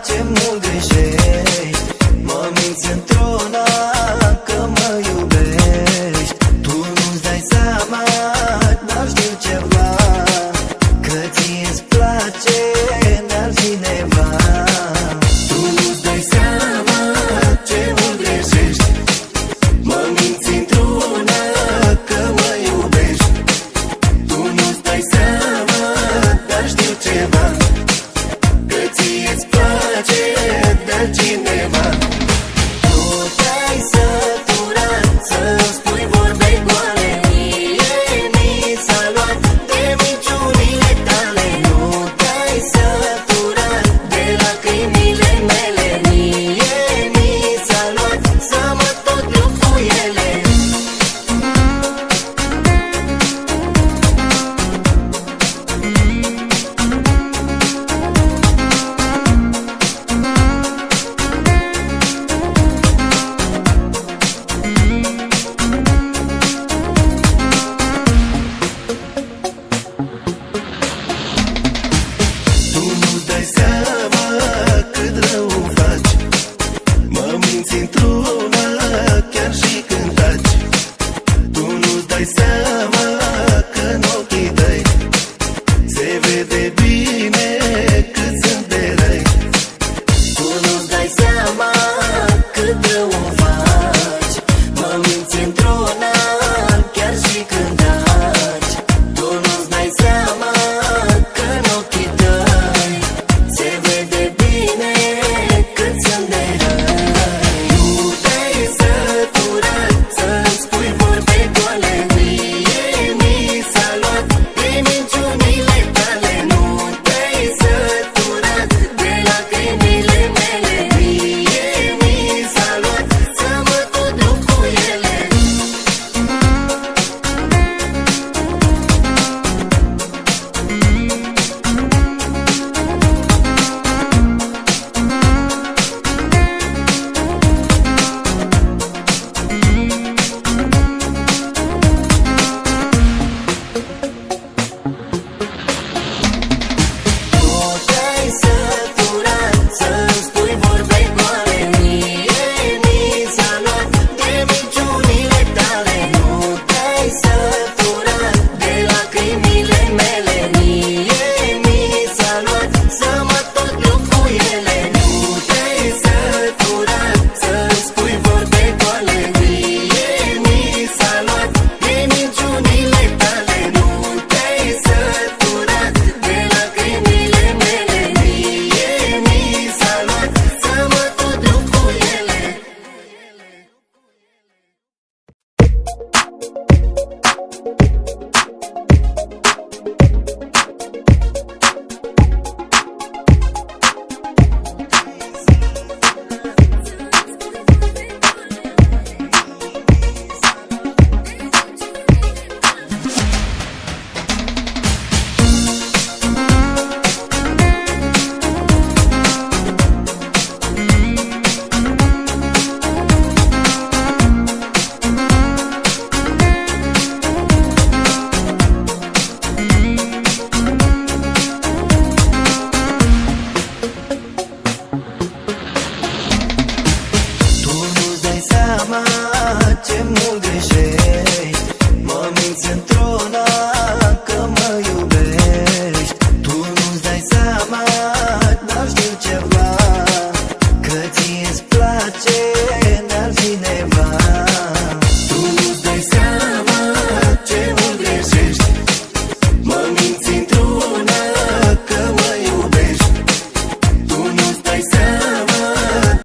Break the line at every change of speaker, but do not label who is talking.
Ce mult greșești, mă minți într-una că mă iubești. Tu nu-ți dai seama, dar știu ceva, că ție-ți place de altcineva. Tu nu-ți dai seama ce mult greșești, mă minți într-una că mă iubești. Tu nu-ți dai seama, dar știu ceva, că ție-ți place de altcineva. Nu te-ai săturat să-mi spui vorbe goale, mie mi s-a luat de minciunile tale. Nu te-ai săturat de lacrimile mele, mie mi s-a luat să mă tot lupt cu ele. Tu nu-ți dai seama cât rău faci, mă minți într-una chiar și când taci. Tu nu-ți dai seama că în ochii tăi se vede bine cât sunt de răi. Tu nu-ți dai seama cât rău faci, mă minți într-una chiar și când taci. Tu nu-ți dai seama că în ochii tăi se vede bine cât sunt de răi. Nu te-ai săturat să-mi spui vorbe goale, mie mi s-a luat de minciunile tale. Nu te-ai săturat de lacrimile mele, mie mi s-a luat să mă tot lupt cu ele. Nu te-ai săturat să-mi spui vorbe goale, mie mi s-a luat de minciunile tale. Nu te-ai săturat de lacrimile mele, mie mi s-a luat să mă tot lupt cu ele. Nu te-ai săturat să-mi spui vorbe goale, mie mi s-a luat de minciunile tale. Nu te-ai săturat de lacrimile mele, mie mi s-a luat să mă tot lupt cu ele. Tu nu-ți dai seama ce mult greșești,